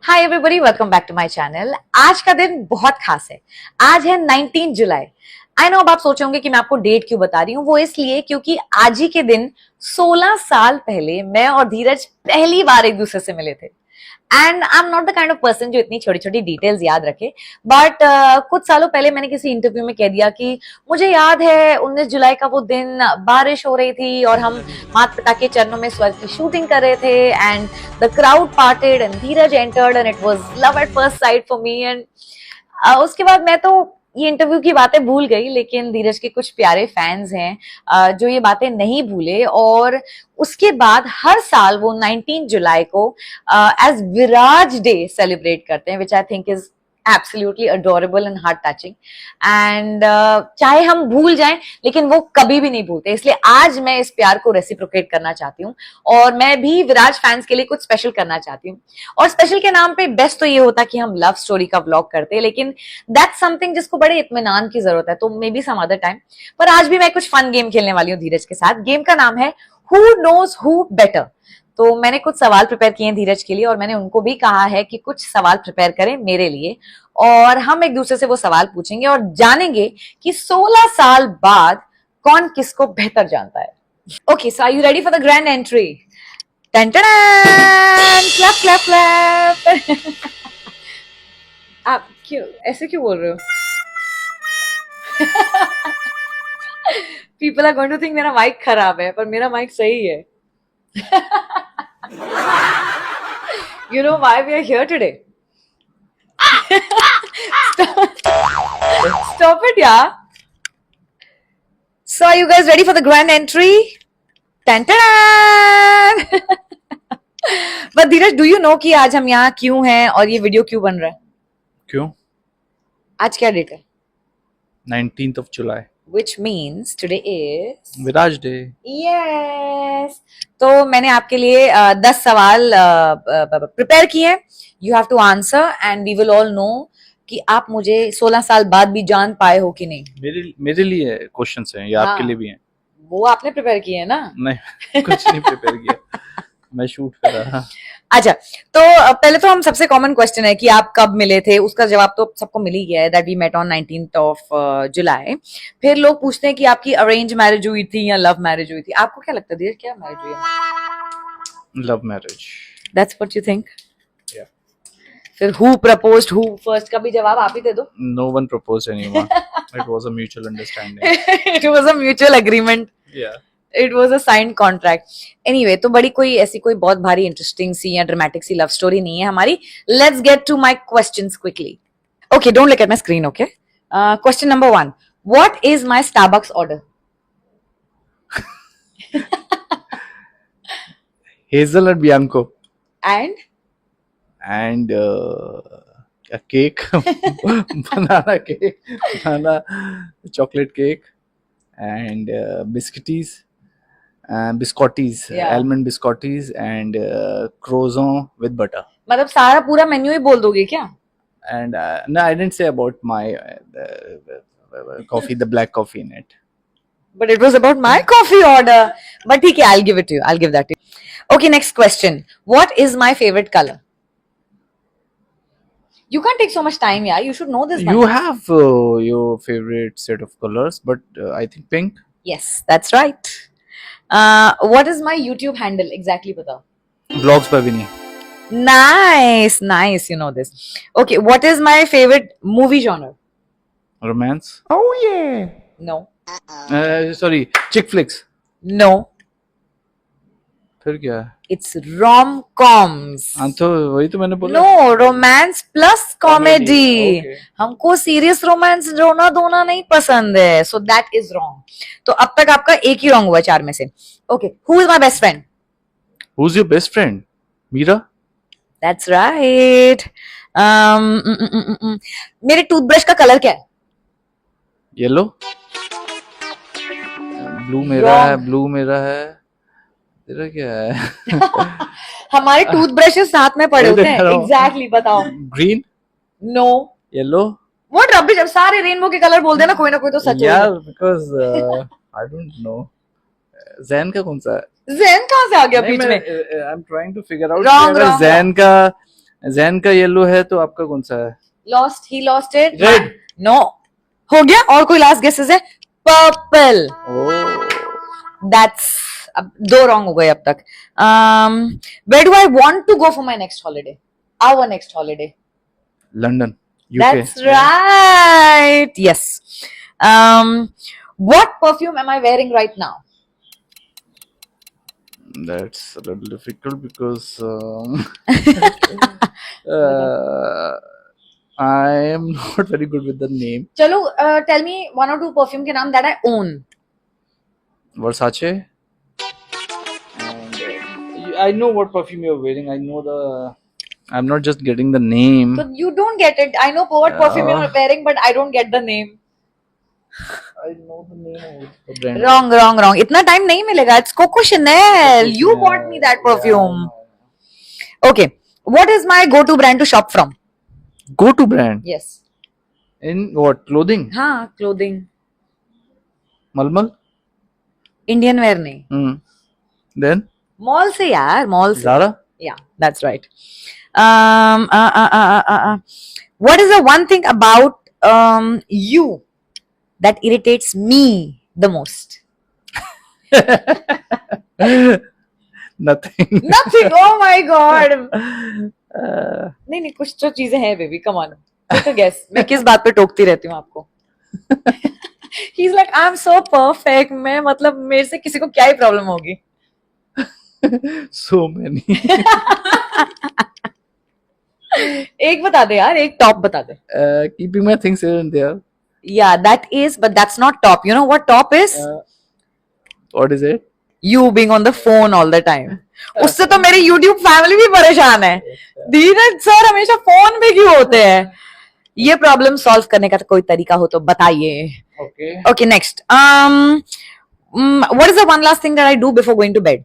Hi everybody, welcome back to my channel. आज का दिन बहुत खास है। आज है 19 जुलाई। आई नो, अब आप सोचोगे कि मैं आपको डेट क्यों बता रही हूँ। वो इसलिए क्योंकि आज ही के दिन 16 साल पहले मैं और धीरज पहली बार एक दूसरे से मिले थे। And I am not the kind of person जो इतनी छोटी छोटी डिटेल्स याद रखे, बट कुछ सालों पहले मैंने किसी इंटरव्यू में कह दिया कि मुझे याद है 19 जुलाई का वो दिन, बारिश हो रही थी और हम माता पिता के चरणों में स्वर्ग की शूटिंग कर रहे थे and the crowd parted and Dheeraj entered and it was love at first sight for me. And उसके बाद मैं तो ये इंटरव्यू की बातें भूल गई, लेकिन धीरज के कुछ प्यारे फैंस हैं जो ये बातें नहीं भूले। और उसके बाद हर साल वो 19 जुलाई को एज विराज डे सेलिब्रेट करते हैं, which I think is absolutely adorable and heart touching. And चाहे हम भूल जाएं, लेकिन वो कभी भी नहीं भूलते। इसलिए आज मैं इस प्यार को रेसिप्रोकेट करना चाहती हूँ और मैं भी विराज फैंस के लिए कुछ स्पेशल करना चाहती हूँ। और स्पेशल के नाम पे बेस्ट तो ये होता कि हम लव स्टोरी का व्लॉग करते, लेकिन दैट्स समथिंग जिसको बड़े इत्मीनान की जरूरत है, तो maybe some other time. पर आज भी मैं कुछ फन गेम खेलने वाली हूँ धीरज के साथ। गेम का नाम है हु नोज हु बेटर। तो मैंने कुछ सवाल प्रिपेयर किए हैं धीरज के लिए और मैंने उनको भी कहा है कि कुछ सवाल प्रिपेयर करें मेरे लिए, और हम एक दूसरे से वो सवाल पूछेंगे और जानेंगे कि 16 साल बाद कौन किसको बेहतर जानता है। Okay, so are you ready for the grand entry? टन टन क्लैप क्लैप क्लैप। आप क्यों ऐसे क्यों बोल रहे हो? People are going to think मेरा माइक खराब है, पर मेरा माइक सही है। You know why we are here today? Stop it, yeah. So, are you guys ready for the grand entry? Tan tan. But Dheeraj, do you know कि आज हम यहाँ क्यों हैं और ये वीडियो क्यों बन रहा है? क्यों? आज क्या डेट है? 19th of July. Which means today is Viraj day. Yes. तो मैंने आपके लिए 10 सवाल प्रिपेयर किए हैं। You have to answer and we will all know कि आप मुझे 16 साल बाद भी जान पाए हो कि नहीं। मेरे लिए क्वेश्चंस हैं या आपके लिए भी हैं? वो आपने प्रिपेयर किए हैं ना? नहीं, कुछ नहीं प्रिपेयर किया। मैं शूट कर रहा। अच्छा, तो पहले तो हम सबसे कॉमन क्वेश्चन है कि आप कब मिले थे, उसका जवाब तो सबको मिल ही गया है, that we met on 19th of July. फिर लोग पूछते हैं कि आपकी अरेंज मैरिज हुई थी या लव मैरिज हुई थी। आपको क्या लगता है धीरज, क्या मैरिज हुई है? Love marriage. That's what you think? फिर हु प्रपोज्ड हु फर्स्ट का भी जवाब आप ही दे दो। No one proposed anyone. It was a mutual understanding. It was a mutual agreement. Yeah. It was a signed contract. Anyway, तो बड़ी कोई ऐसी कोई बहुत भारी इंटरेस्टिंग सी या ड्रामेटिक सी लव स्टोरी नहीं है हमारी। Let's get to my questions quickly. Okay, don't look at my screen, okay? Question number 1. What is my Starbucks order? Hazelnut Bianco. And A cake. Banana cake. Banana chocolate cake. And biscuities. Biscottis. Yeah. Almond biscottis. And croissant with butter. मतलब सारा पूरा menu ही बोल दोगे क्या? And no, I didn't say about my coffee, the black coffee in it. But it was about my coffee order. But ठीक है, I'll give it to you. I'll give that to you. Okay, next question. What is my favorite color? You can't take so much time, yeah. You should know this. You have your favorite set of colors, but I think pink. Yes, that's right. What is my YouTube handle exactly? Batao. Vlogs by Vinny. Nice, nice. You know this. Okay, what is my favorite movie genre? Romance. Oh yeah. No. Sorry, chick flicks. No. फिर क्या है? It's rom-coms. हाँ तो वही तो मैंने बोला. No, romance plus comedy. Okay. हमको serious romance रोना धोना नहीं पसंद है. So that is wrong. तो अब तक आपका एक ही wrong हुआ 4 में से. Okay, who is my best friend? Who's your best friend? Meera? That's right. मेरे टूथब्रश का कलर क्या है? Yellow? Blue मेरा है. Blue मेरा है. तेरा क्या है? हमारे टूथब्रशेस साथ में पड़े होते हैं. Exactly, बताओ. Green? No. Yellow? What rubbish! अब सारे रेनबो के कलर बोल देना, कोई ना कोई तो सच Yeah, because I don't know. Zen का कौन सा है? Zen कहाँ से आ गया बीच में? I'm trying to figure out Wrong, कि अगर wrong, Zen का जैन का येलो है तो आपका कौन सा है? Lost, he lost it. Red. No. हो गया? और कोई लास्ट गेसेस है? Purple. Oh, That's अब दो रॉन्ग हो गए अब तक. Where do I want to go for my next holiday? Our next holiday. London, UK. That's right. Yes. What perfume am I wearing right now? That's a little difficult because I am not very good with the name. चलो, tell me one or two perfume के नाम that I own. Versace. And, I know what perfume you're wearing. I know the. I'm not just getting the name. So you don't get it. I know what perfume you're wearing, but I don't get the name. I know the name of the brand. Wrong. इतना time नहीं मिलेगा. It's Coco Chanel. You bought me that perfume. Okay. What is my go-to brand to shop from? Go-to brand Yes. in what? Clothing. हाँ, clothing. Malmal. Indian wear नहीं. Then Mall से यार, mall से. Zara. Yeah, that's right. What is the one thing about you that irritates me the most? Nothing. Nothing. Oh my god. नहीं कुछ तो चीजें हैं baby. Come on. Take a guess. मैं किस बात पे टोकती रहती हूँ आपको? He's like, I'm so perfect. मैं मतलब मेरे से किसी को क्या ही प्रॉब्लम होगी? So many. एक बता दे यार, एक टॉप बता दे. Keeping my things here and there. Yeah, that is, but that's not top. You know what top is? What is it? You being on the phone all the time. उससे तो मेरी YouTube family भी परेशान है. धीरज sir हमेशा phone पे क्यों होते हैं? ये प्रॉब्लम सॉल्व करने का कोई तरीका हो तो बताइए. Okay. Okay, next. What is the one last thing that I do before going to bed?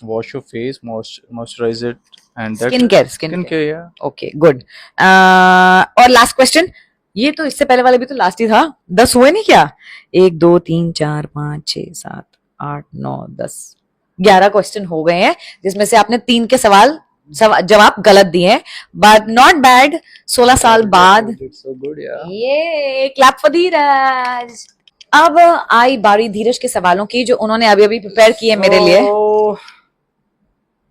Wash your face, moisturize it, and that. Skincare. Yeah. Okay, good. और लास्ट क्वेश्चन. ये तो इससे पहले वाले भी तो लास्ट ही था. 10 हुए नहीं क्या? 1 2 3 4 5 6 7 8 9 10 11 क्वेश्चन हो गए हैं, जिसमें से आपने 3 के जवाब गलत दिए हैं. But not bad. 16 साल बाद. So good, yeah. ये क्लैप फॉर धीरज. अब आई बारी धीरज के सवालों की जो उन्होंने अभी अभी प्रिपेयर किए मेरे लिए. So,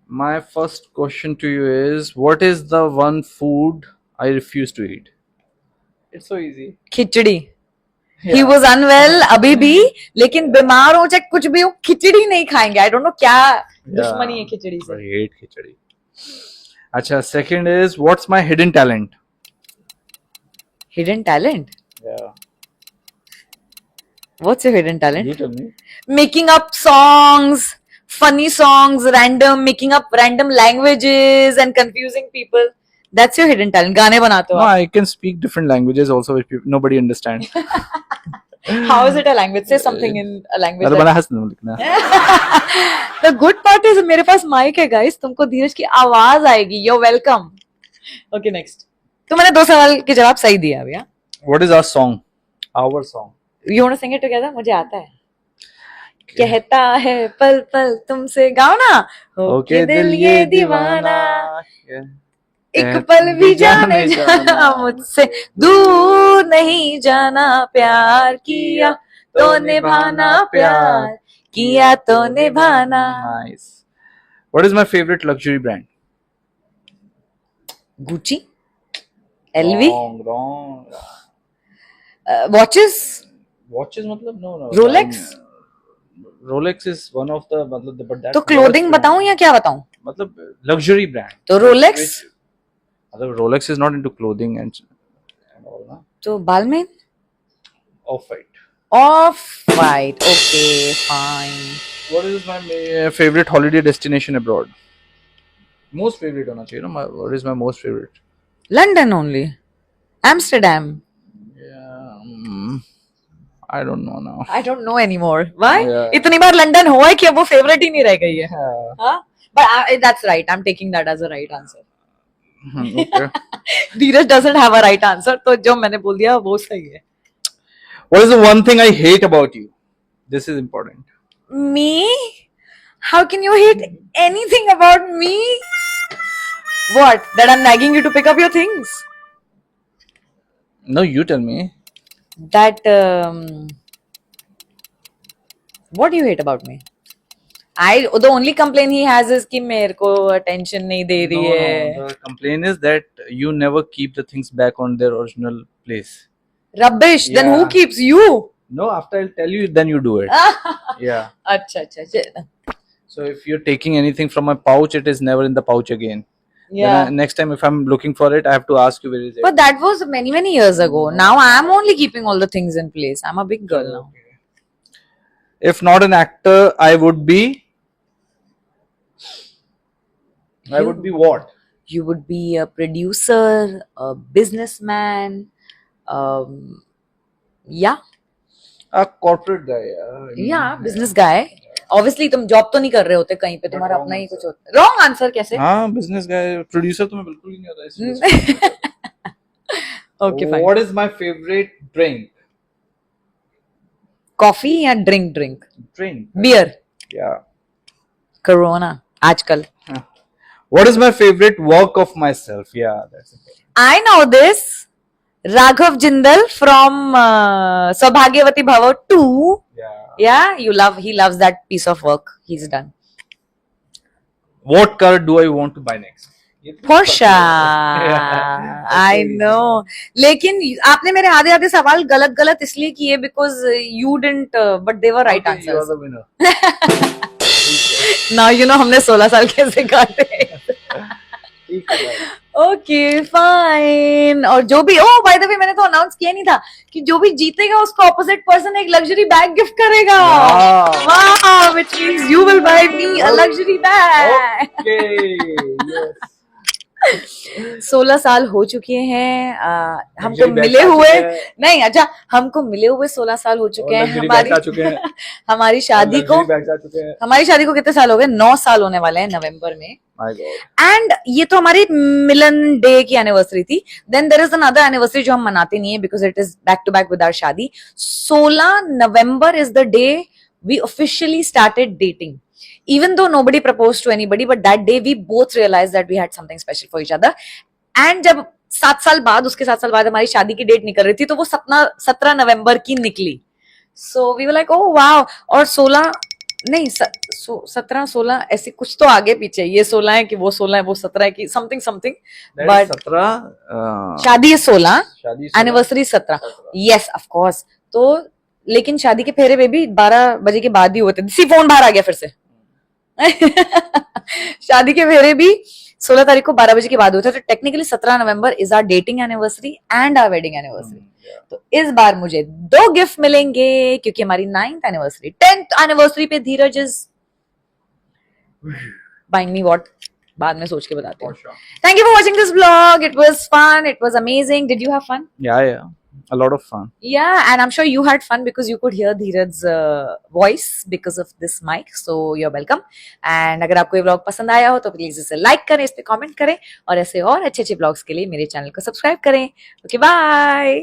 my first question to you is, what is the one food I refuse to eat? It's so easy. Khichdi. Yeah. He was unwell अभी भी, लेकिन बीमार हो चाहे कुछ भी हो, खिचड़ी नहीं खाएंगे. आई डोंट नो क्या दुश्मनी है खिचड़ी से. I hate khichdi. अच्छा, second is, what's my hidden talent? Hidden talent? Yeah. What's your hidden talent? You tell me. Making up songs, funny songs, making up random languages and confusing people. That's your hidden talent. गाने बनाते हो No, आप. I can speak different languages also which nobody understands. How is it a language? Say something in a language. अरे बड़ा हंसना लिखना. The good part is मेरे पास mic है guys. तुमको धीरज की आवाज आएगी. You're welcome. Okay, next. तो मैंने 2 सवाल के जवाब सही दिया अभी. What is our song? Our song. You want to sing it together? मुझे आता है. कहता है पल पल तुमसे. गाओ ना. Okay, दिल ये दीवाना. एक पल भी जाने जाना मुझसे दूर नहीं जाना. प्यार किया तो निभाना. प्यार किया तो निभाना. Nice. What is my favorite luxury brand? Gucci, LV, Wrong. watches, Watches मतलब no. Rolex. Rolex is one of the मतलब but that. तो क्लोथिंग बताऊं या क्या बताऊं? मतलब luxury brand. तो रोलेक्स. मतलब Rolex is not into clothing and all ना. तो Balmain. Off-White. Off-White. Okay, fine. What is my favorite holiday destination abroad? Most favorite होना चाहिए ना. What is my most favorite? London only. Amsterdam. Yeah. I don't know now. I don't know anymore. Why? Yeah. इतनी बार London हुआ है कि अब वो favourite ही नहीं रह गई है. Yeah. हाँ? But that's right. I'm taking that as a right answer. Okay. Dheeraj doesn't have a right answer. तो जो मैंने बोल दिया वो सही है. What is the one thing I hate about you? This is important. Me? How can you hate anything about me? What? That I'm nagging you to pick up your things? No, you tell me. That what do you hate about me? The only complaint he has is कि मेरे को attention नहीं दे रही No, है. no. The complaint is that you never keep the things back on their original place. Rubbish. Then who Yeah. keeps you? No, after I'll tell you, then you do it. Yeah. अच्छा अच्छा. So if you're taking anything from my pouch, it is never in the pouch again. Yeah. Then next time, if I'm looking for it, I have to ask you where is it. But that was many years ago. Now I'm only keeping all the things in place. I'm a big girl now. If not an actor, I would be. I would be what? You would be a producer, a businessman. Yeah, A corporate guy. yeah, business guy. Obviously, तुम job तो नहीं कर रहे होते कहीं पे, तुम्हारा अपना ही कुछ होता. Wrong answer कैसे? हाँ, business guy. Producer तो मैं बिल्कुल ही नहीं होता इसलिए. Okay, fine. What is my favorite drink? Coffee या drink? Drink. Beer. Yeah. Corona. आजकल. What is my favorite work of myself? Yeah, that's it. I know this. Raghav Jindal from Saubhagyavati Bhava 2. Yeah. Yeah, he loves that piece of work he's done. What car do I want to buy next? Porsche. I know. लेकिन आपने मेरे आधे आधे सवाल गलत इसलिए किए because you didn't, but they were right Okay, you are answers. the winner. Now you know हमने 16 साल कैसे काटे. ठीक है भाई. Okay, fine. और जो भी, oh by the way, मैंने तो अनाउंस किया नहीं था कि जो भी जीतेगा उसको ऑपोजिट पर्सन एक लग्जरी बैग गिफ्ट करेगा. Wow. Wow, which means you will buy me a luxury bag. Okay. Yes. 16 साल हो चुके हैं. हमको Luxury bag मिले आ हुए चुके हैं. नहीं, अच्छा, हमको मिले हुए 16 साल हो चुके हैं. Luxury bags आ चुके हैं. हमारी शादी को Luxury bags आ चुके हैं. हमारी शादी को कितने साल हो गए? 9 साल होने वाले हैं नवंबर में. My God. एंड ये तो हमारी मिलन डे की एनिवर्सरी थी. Then there is another anniversary जो हम मनाते नहीं है because it is back to back with our शादी. 16 November is the day we officially started dating. Even though nobody proposed to anybody, but that day we both realized that we had something special for each other. And जब 7 साल बाद, उसके 7 साल बाद हमारी शादी की डेट निकल रही थी, तो वो 17 नवंबर की निकली. So we were like, oh wow. और 16 नहीं, 17 16 ऐसे कुछ तो आगे पीछे. ये 16 है कि वो 16 है, वो 17 है कि something. That But is 17. शादी है 16, शादी एनिवर्सरी 17. Yes, of course. तो लेकिन शादी के फेरे में भी 12 बजे के बाद ही हुए थे. सी फोन बाहर आ गया फिर से. शादी के फेरे भी 16 तारीख को 12 बजे के बाद हुए थे. तो technically 17 November is our dating anniversary and our wedding anniversary. तो इस बार मुझे 2 गिफ्ट मिलेंगे क्योंकि हमारी 9th एनिवर्सरी, 10th एनिवर्सरी पे धीरज इज बाइंग मी व्हाट, बाद में सोच के बताते हैं. Thank you for watching this vlog. It was fun. It was amazing. Did you have fun? Yeah. A lot of fun. Yeah, and I'm sure you had fun because you could hear Dheeraj's voice because of this mic. So you're welcome. And अगर आपको ये vlog पसंद आया हो तो please इसे like करें, इस पे कमेंट करें और ऐसे और अच्छे अच्छे vlogs के लिए मेरे चैनल को सब्सक्राइब करें. Okay, bye.